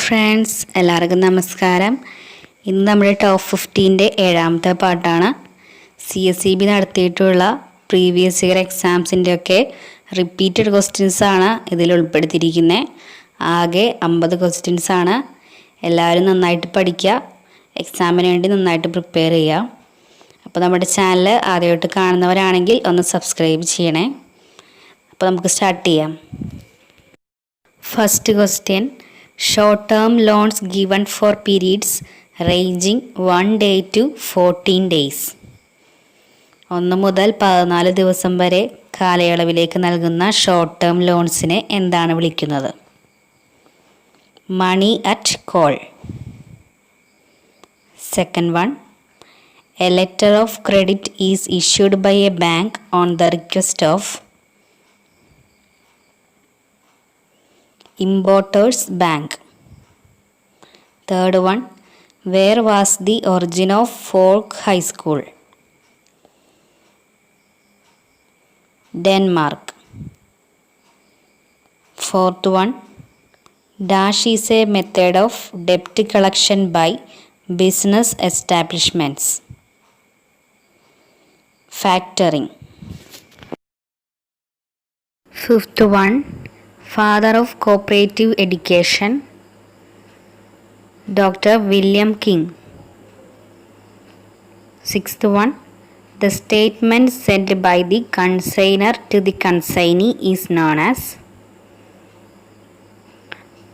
Friends, എല്ലാവർക്കും നമസ്കാരം. ഇന്ന് നമ്മുടെ ടോപ്പ് 15-ൻ്റെ 7ാമത്തെ പാർട്ടാണ്. CSEB നടത്തിയിട്ടുള്ള പ്രീവിയസ് ഇയർ എക്സാംസിൻ്റെയൊക്കെ റിപ്പീറ്റഡ് ക്വസ്റ്റ്യൻസാണ് ഇതിൽ ഉൾപ്പെടുത്തിയിരിക്കുന്നത്. ആകെ 50 ക്വസ്റ്റ്യൻസാണ്. എല്ലാവരും നന്നായിട്ട് പഠിക്കുക, എക്സാമിന് വേണ്ടി നന്നായിട്ട് പ്രിപ്പയർ ചെയ്യുക. അപ്പോൾ നമ്മുടെ ചാനൽ ആദ്യമായിട്ട് കാണുന്നവരാണെങ്കിൽ ഒന്ന് സബ്സ്ക്രൈബ് ചെയ്യണേ. അപ്പോൾ നമുക്ക് സ്റ്റാർട്ട് ചെയ്യാം. First question: short-term loans given for periods ranging 1 day to 14 days. 1 മുതൽ 14 ദിവസം വരെ കാലയളവിലേക്ക് നൽകുന്ന ഷോർട്ട് ടേം ലോൺസിനെ എന്താണ് വിളിക്കുന്നത്? Money at call. Second one: a letter of credit is issued by a bank on the request of Importers Bank. Third one: where was the origin of Folk High School? Denmark. Fourth one: dash is a method of debt collection by business establishments. Factoring. Fifth one: father of cooperative education, Dr. William King. Sixth one: the statement sent by the consignor to the consignee is known as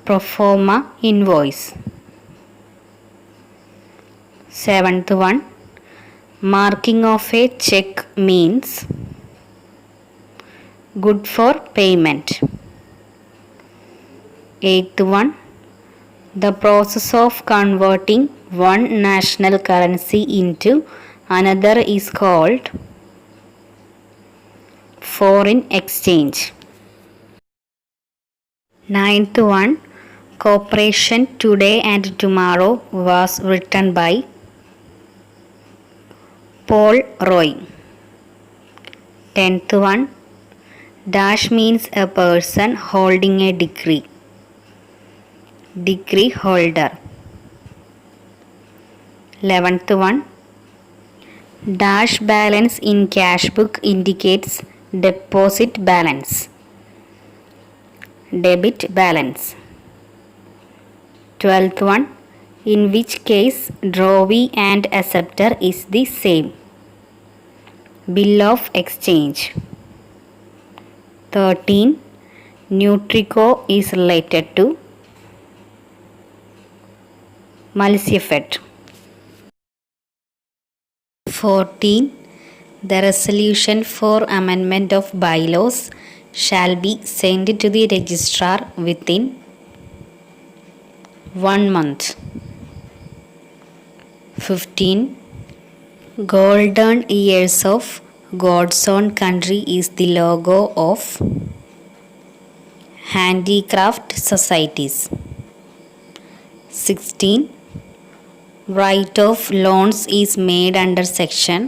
pro forma invoice. Seventh one: marking of a check means good for payment. Eighth one: the process of converting one national currency into another is called foreign exchange. Ninth one: Cooperation Today and Tomorrow was written by Paul Roy. 10th one: dash means a person holding a degree. Degree holder. 11th one: dash balance in cash book indicates deposit balance. Debit balance. 12th one: in which case drawee and acceptor is the same. Bill of exchange. 13: Nutrico is related to Malsifet. 14: the resolution for amendment of bylaws shall be sent to the registrar within 1 month. 15: golden years of God's own country is the logo of handicraft societies. 16: right of loans is made under section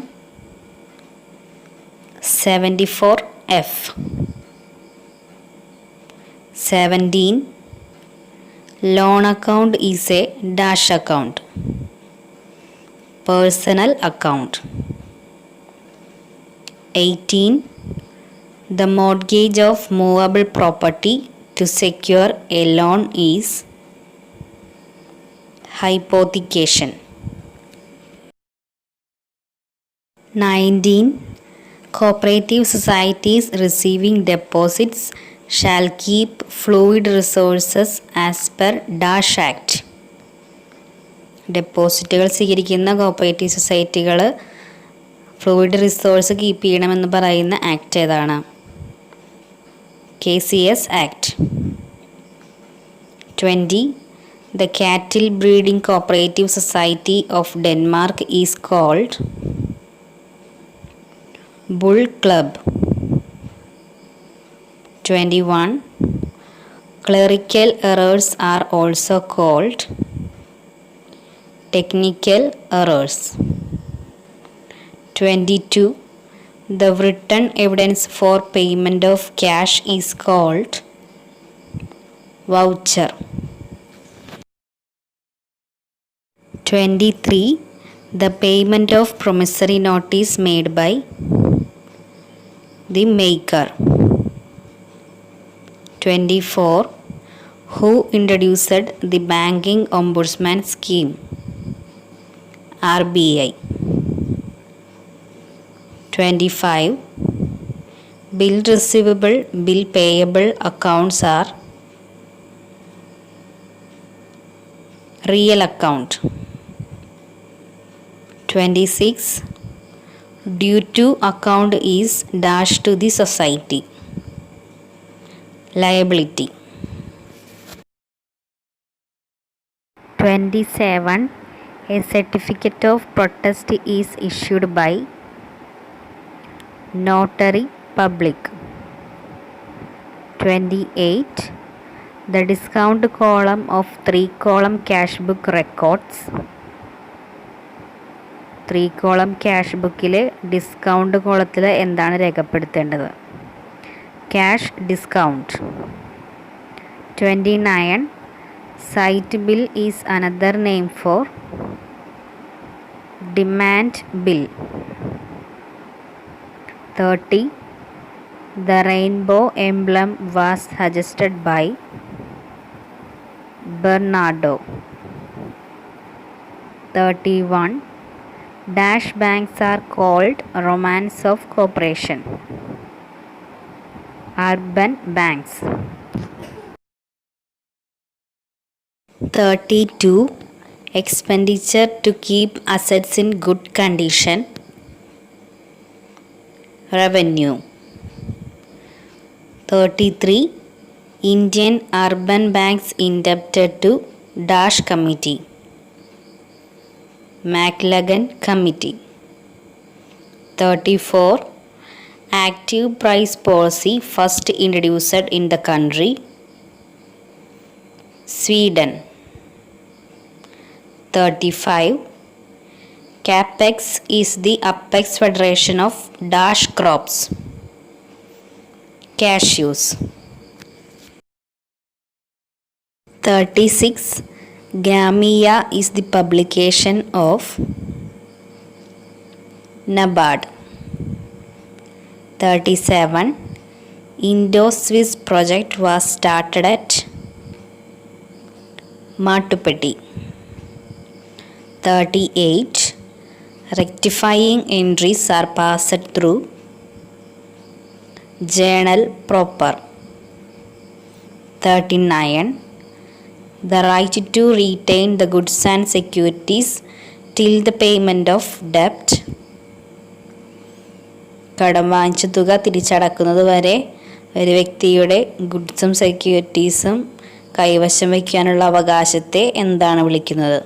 74F. 17: loan account is a dash account. Personal account. 18: the mortgage of movable property to secure a loan is hypothecation. 19: cooperative societies receiving deposits shall keep fluid resources as per dash act. ഡെപ്പോസിറ്റുകൾ സ്വീകരിക്കുന്ന cooperative സൊസൈറ്റികൾ fluid resource keep ചെയ്യണമെന്ന് പറയുന്ന act ഏതാണ്? KCS act. 20: the cattle breeding cooperative society of Denmark is called Bull Club. 21: clerical errors are also called technical errors. 22: the written evidence for payment of cash is called voucher. 23. The payment of promissory note is made by the maker. 24. Who introduced the banking ombudsman scheme? RBI. 25. Bill receivable, bill payable accounts are real account. 26. Due to account is dash to the society. Liability. 27. A certificate of protest is issued by notary public. 28. The discount column of 3-column cash book records. 3-column cash ബുക്കിൽ discount കോളത്തിൽ എന്താണ് രേഖപ്പെടുത്തേണ്ടത്? Cash discount. 29. Sight bill is another name for demand bill. 30. The rainbow emblem was suggested by Bernardo. 31. Dash banks are called Romance of Cooperation. Urban banks. 32. Expenditure to keep assets in good condition. Revenue. 33. Indian urban banks indebted to Dash Committee. McLagan Committee. 34. Active price policy first introduced in the country. Sweden. 35. Capex is the apex federation of Dash crops. Cashews. 36. Gramiya is the publication of NABARD. 37. Indo-Swiss project was started at Mattupatti. 38. Rectifying entries are passed through journal proper. 39. The right to retain the goods and securities till the payment of debt. കടം വാങ്ങിച്ച തുക തിരിച്ചടക്കുന്നത് വരെ ഒരു വ്യക്തിയുടെ ഗുഡ്സും സെക്യൂരിറ്റീസും കൈവശം വയ്ക്കാനുള്ള അവകാശത്തെ എന്താണ് വിളിക്കുന്നത്?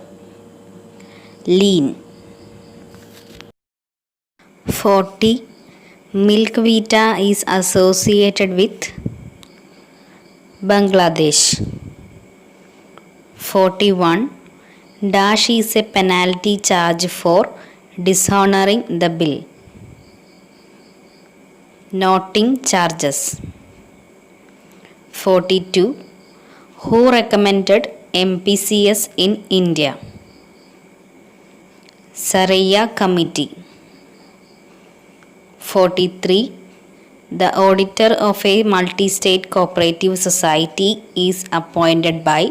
Lean. 40. Milk Vita is associated with Bangladesh. 41. Dash is a penalty charge for dishonoring the bill. Noting charges. 42. Who recommended MPCS in India? Saraiya Committee. 43. The auditor of a multi-state cooperative society is appointed by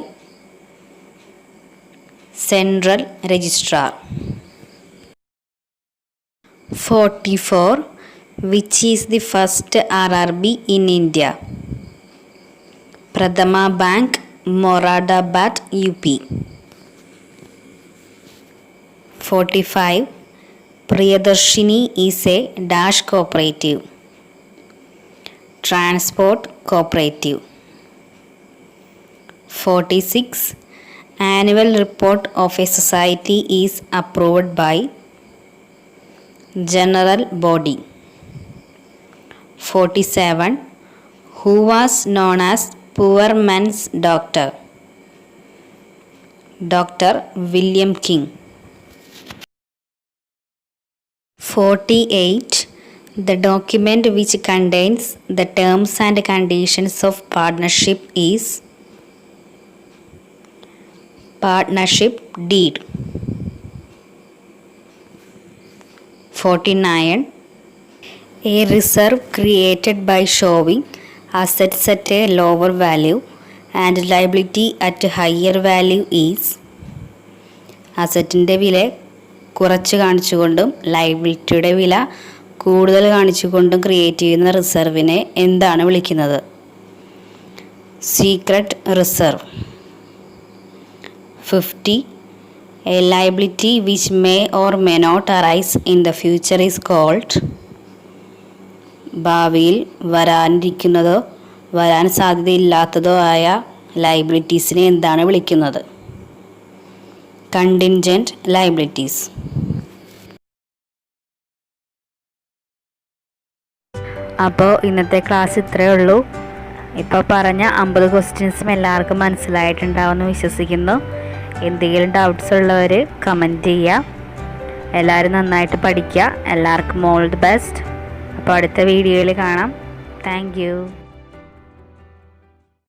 Central Registrar. 44. Which is the first RRB in India? Prathama Bank, Moradabad, UP. 45. Priyadarshini is a Dash cooperative. Transport cooperative. 46. Annual report of a society is approved by general body. 47. Who was known as poor man's doctor? Dr. William King. 48. The document which contains the terms and conditions of partnership is partnership deed. 49. A reserve created by showing assets at a lower value and liability at a higher value is. അസറ്റിൻ്റെ വില കുറച്ച് കാണിച്ചുകൊണ്ടും ലയബിലിറ്റിയുടെ വില കൂടുതൽ കാണിച്ചുകൊണ്ടും create ചെയ്യുന്ന റിസർവിനെ എന്താണ് വിളിക്കുന്നത്? Secret reserve. 50. A liability which may or may not arise in the future is called. ഭാവിയിൽ വരാനിരിക്കുന്നതോ വരാൻ സാധ്യതയില്ലാത്തതോ ആയ ലയബിലിറ്റീസിനെ എന്താണ് വിളിക്കുന്നത്? Contingent liabilities. അപ്പോൾ ഇന്നത്തെ ക്ലാസ് ഇത്രയേ ഉള്ളൂ. ഇപ്പോൾ പറഞ്ഞ 50 ക്വസ്റ്റ്യൻസും എല്ലാവർക്കും മനസ്സിലായിട്ടുണ്ടാവുമെന്ന് വിശ്വസിക്കുന്നു. എന്തെങ്കിലും ഡൗട്ട്സ് ഉള്ളവർ കമൻറ്റ് ചെയ്യുക. എല്ലാവരും നന്നായിട്ട് പഠിക്കുക. എല്ലാവർക്കും ഓൾ ദി ബെസ്റ്റ്. അപ്പോൾ അടുത്ത വീഡിയോയിൽ കാണാം. Thank you.